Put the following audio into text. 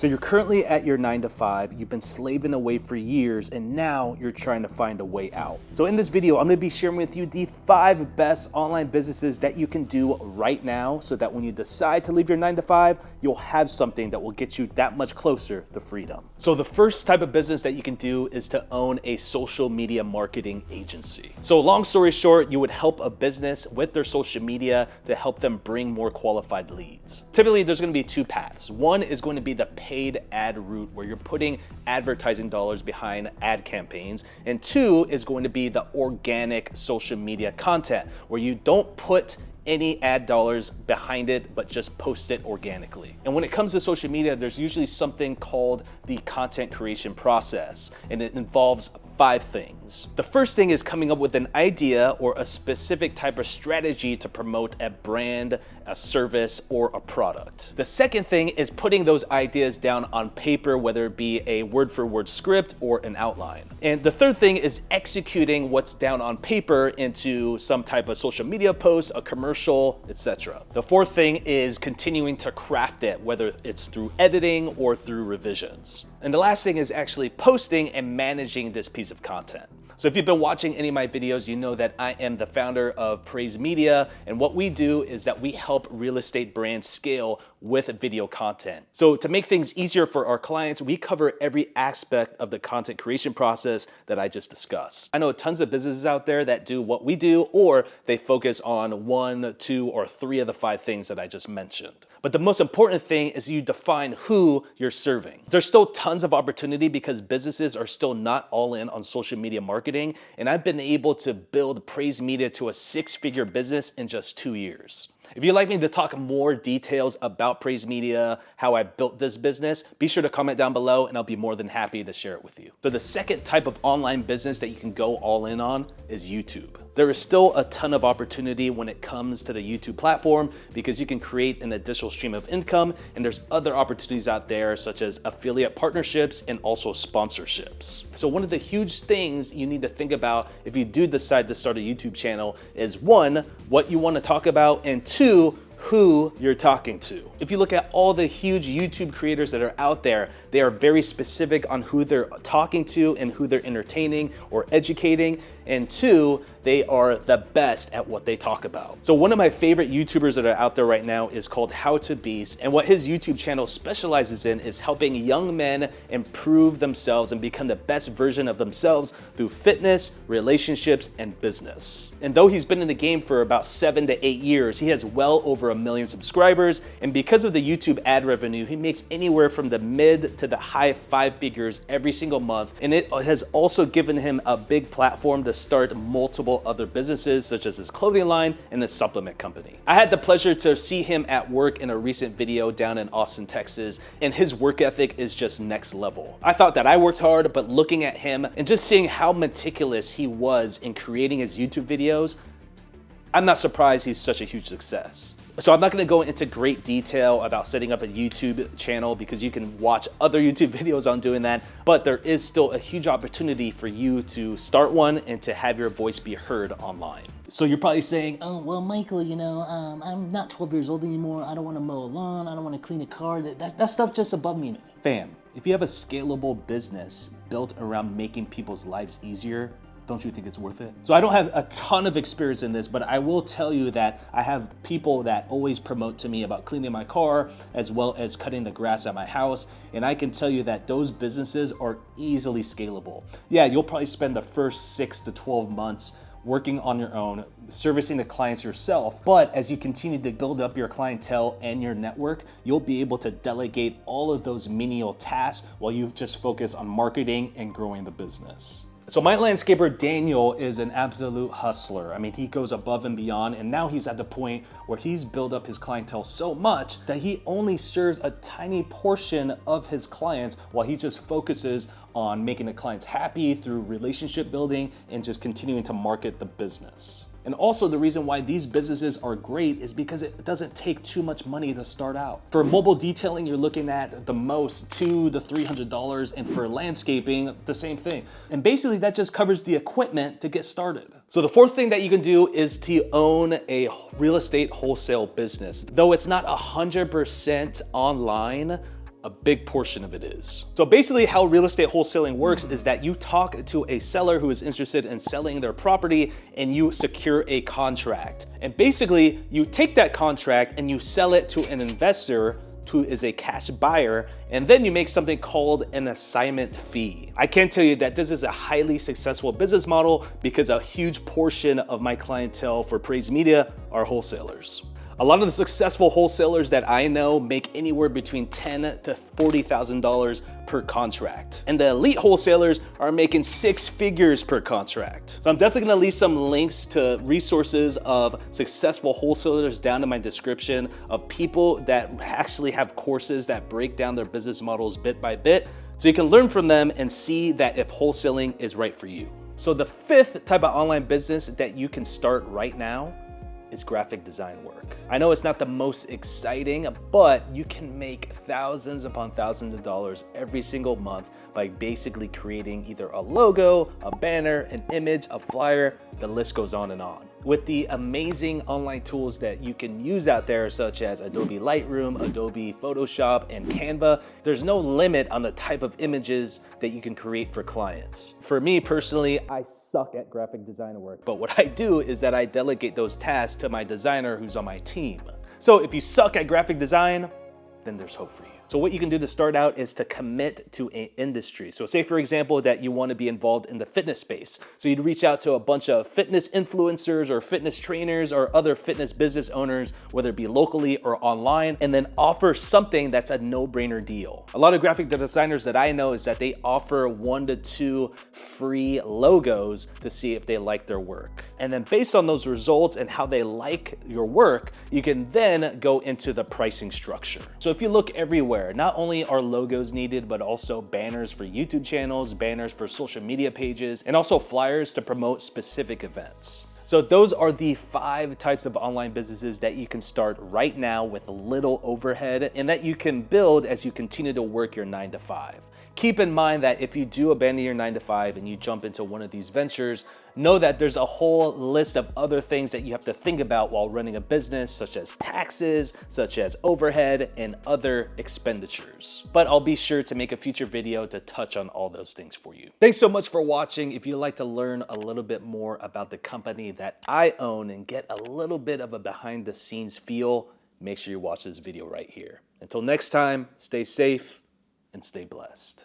So you're currently at your 9 to 5, you've been slaving away for years, and now you're trying to find a way out. So in this video, I'm gonna be sharing with you the 5 best online businesses that you can do right now so that when you decide to leave your 9 to 5, you'll have something that will get you that much closer to freedom. So the first type of business that you can do is to own a social media marketing agency. So long story short, you would help a business with their social media to help them bring more qualified leads. Typically, there's gonna be 2 paths. One is going to be the paid ad route where you're putting advertising dollars behind ad campaigns. And 2 is going to be the organic social media content where you don't put any ad dollars behind it, but just post it organically. And when it comes to social media, there's usually something called the content creation process, and it involves 5 things. The first thing is coming up with an idea or a specific type of strategy to promote a brand, a service, or a product. The second thing is putting those ideas down on paper, whether it be a word-for-word script or an outline. And the third thing is executing what's down on paper into some type of social media post, a commercial, etc. The fourth thing is continuing to craft it, whether it's through editing or through revisions. And the last thing is actually posting and managing this piece of content. So if you've been watching any of my videos, you know that I am the founder of Praise Media, and what we do is that we help real estate brands scale with video content. So to make things easier for our clients, we cover every aspect of the content creation process that I just discussed. I know tons of businesses out there that do what we do, or they focus on 1, 2, or 3 of the 5 things that I just mentioned. But the most important thing is you define who you're serving. There's still tons of opportunity because businesses are still not all in on social media marketing, and I've been able to build Praise Media to a 6-figure business in just 2 years. If you'd like me to talk more details about Praise Media, how I built this business, be sure to comment down below and I'll be more than happy to share it with you. So the second type of online business that you can go all in on is YouTube. There is still a ton of opportunity when it comes to the YouTube platform because you can create an additional stream of income, and there's other opportunities out there such as affiliate partnerships and also sponsorships. So one of the huge things you need to think about if you do decide to start a YouTube channel is 1, what you want to talk about, and 2, who you're talking to. If you look at all the huge YouTube creators that are out there, they are very specific on who they're talking to and who they're entertaining or educating. And 2, they are the best at what they talk about. So one of my favorite YouTubers that are out there right now is called How to Beast. And what his YouTube channel specializes in is helping young men improve themselves and become the best version of themselves through fitness, relationships, and business. And though he's been in the game for about 7 to 8 years, he has well over 1 million subscribers. And because of the YouTube ad revenue, he makes anywhere from the mid to the high 5 figures every single month. And it has also given him a big platform to start multiple other businesses such as his clothing line and his supplement company. I had the pleasure to see him at work in a recent video down in Austin, Texas, and his work ethic is just next level. I thought that I worked hard, but looking at him and just seeing how meticulous he was in creating his YouTube videos, I'm not surprised he's such a huge success. So I'm not gonna go into great detail about setting up a YouTube channel because you can watch other YouTube videos on doing that, but there is still a huge opportunity for you to start one and to have your voice be heard online. So you're probably saying, oh, well, Michael, I'm not 12 years old anymore. I don't wanna mow a lawn. I don't wanna clean a car. That stuff just above me. Fam, if you have a scalable business built around making people's lives easier, don't you think it's worth it? So I don't have a ton of experience in this, but I will tell you that I have people that always promote to me about cleaning my car as well as cutting the grass at my house. And I can tell you that those businesses are easily scalable. Yeah, you'll probably spend the first 6 to 12 months working on your own, servicing the clients yourself. But as you continue to build up your clientele and your network, you'll be able to delegate all of those menial tasks while you just focus on marketing and growing the business. So my landscaper, Daniel, is an absolute hustler. I mean, he goes above and beyond, and now he's at the point where he's built up his clientele so much that he only serves a tiny portion of his clients while he just focuses on making the clients happy through relationship building and just continuing to market the business. And also the reason why these businesses are great is because it doesn't take too much money to start out. For mobile detailing, you're looking at the most $200 to $300, and for landscaping, the same thing. And basically that just covers the equipment to get started. So the fourth thing that you can do is to own a real estate wholesale business. Though it's not 100% online, A big portion of it is. So basically how real estate wholesaling works is that you talk to a seller who is interested in selling their property and you secure a contract. And basically you take that contract and you sell it to an investor who is a cash buyer, and then you make something called an assignment fee. I can tell you that this is a highly successful business model because a huge portion of my clientele for Praise Media are wholesalers. A lot of the successful wholesalers that I know make anywhere between $10,000 to $40,000 per contract. And the elite wholesalers are making 6 figures per contract. So I'm definitely gonna leave some links to resources of successful wholesalers down in my description of people that actually have courses that break down their business models bit by bit. So you can learn from them and see that if wholesaling is right for you. So the 5th type of online business that you can start right now is graphic design work. I know it's not the most exciting, but you can make thousands upon thousands of dollars every single month by basically creating either a logo, a banner, an image, a flyer, the list goes on and on. With the amazing online tools that you can use out there, such as Adobe Lightroom, Adobe Photoshop, and Canva, there's no limit on the type of images that you can create for clients. For me personally, I suck at graphic design work, but what I do is that I delegate those tasks to my designer who's on my team. So if you suck at graphic design, then there's hope for you. So what you can do to start out is to commit to an industry. So say for example that you want to be involved in the fitness space. So you'd reach out to a bunch of fitness influencers or fitness trainers or other fitness business owners, whether it be locally or online, and then offer something that's a no-brainer deal. A lot of graphic designers that I know is that they offer 1 to 2 free logos to see if they like their work. And then based on those results and how they like your work, you can then go into the pricing structure. So if you look everywhere, not only are logos needed, but also banners for YouTube channels, banners for social media pages, and also flyers to promote specific events. So those are the 5 types of online businesses that you can start right now with little overhead and that you can build as you continue to work your 9 to 5. Keep in mind that if you do abandon your 9 to 5 and you jump into one of these ventures, know that there's a whole list of other things that you have to think about while running a business, such as taxes, such as overhead, and other expenditures. But I'll be sure to make a future video to touch on all those things for you. Thanks so much for watching. If you'd like to learn a little bit more about the company that I own and get a little bit of a behind the scenes feel, make sure you watch this video right here. Until next time, stay safe and stay blessed.